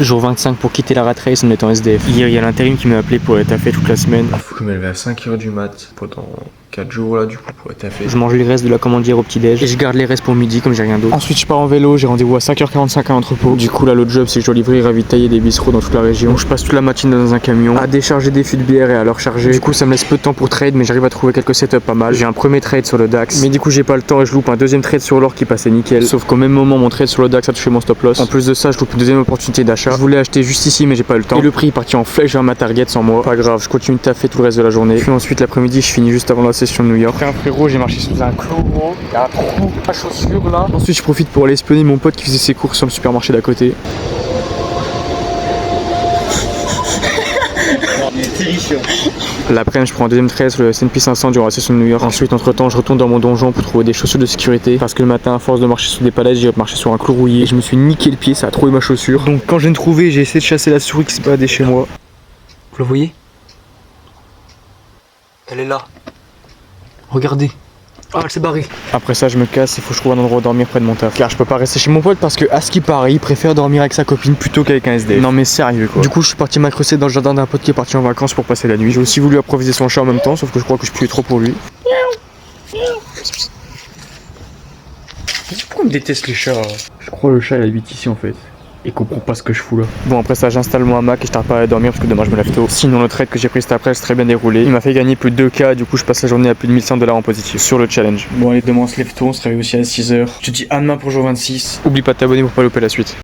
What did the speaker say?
Jour 25 pour quitter la rat race en étant SDF. Hier, il y a l'intérim qui m'a appelé pour aller taffer toute la semaine. Faut que je me lève à 5h du mat pendant 4 jours là, du coup, pour être taffé. Je mange les restes de la commandière au petit-déj et je garde les restes pour midi comme j'ai rien d'autre. Ensuite, je pars en vélo, j'ai rendez-vous à 5h45 à l'entrepôt. Du coup, là, l'autre job, c'est que je dois livrer et ravitailler des bistrots dans toute la région. Donc, je passe toute la matinée dans un camion à décharger des fûts de bière et à leur charger. Du coup, ça me laisse peu de temps pour trade, mais j'arrive à trouver quelques setups pas mal. J'ai un premier trade sur le DAX, mais du coup, j'ai pas le temps et je loupe un deuxième trade sur l'or qui passait nickel. Sauf qu'au même moment, mon trade sur le DAX a touché mon stop loss. En plus de ça, je loupe une deuxième opportunité d'achat. Je voulais acheter juste ici, mais j'ai pas eu le temps. Et le prix est parti en flèche vers ma target sans moi. Pas grave, je continue de taffer tout le reste de la journée. Puis ensuite, l'après-midi, je finis juste avant la session de New York. Après un frérot, j'ai marché sous un clou, gros. Il y a un trou à chaussures là. Ensuite, je profite pour aller espionner mon pote qui faisait ses courses sur le supermarché d'à côté. L'après-midi, je prends un deuxième trade sur le S&P 500 durant la session de New York. Ensuite, entre temps, je retourne dans mon donjon pour trouver des chaussures de sécurité. Parce que le matin, à force de marcher sous des palettes, j'ai marché sur un clou rouillé. Et je me suis niqué le pied, ça a trouvé ma chaussure. Donc, quand je viens de trouver, j'ai essayé de chasser la souris qui s'est baladée chez moi. Vous la voyez? Elle est là. Regardez. Ah, elle s'est barrée. Après ça, je me casse, il faut que je trouve un endroit où dormir près de mon taf. Car je peux pas rester chez mon pote parce que, à ce qui paraît, il préfère dormir avec sa copine plutôt qu'avec un SDF. Non mais sérieux quoi. Du coup, je suis parti m'accrocher dans le jardin d'un pote qui est parti en vacances pour passer la nuit. J'ai aussi voulu improviser son chat en même temps, sauf que je crois que je puais trop pour lui. Pourquoi on me déteste les chats? Je crois que le chat il habite ici en fait. Et comprend pas ce que je fous là. Bon, après ça, j'installe mon hamac et je tarde pas à dormir parce que demain je me lève tôt. Sinon, le trade que j'ai pris cet après, c'est très bien déroulé. Il m'a fait gagner plus de 2K, du coup, je passe la journée à plus de 1100 $ en positif sur le challenge. Bon, allez, demain on se lève tôt, on se réveille aussi à 6h. Je te dis à demain pour jour 26. Oublie pas de t'abonner pour pas louper la suite.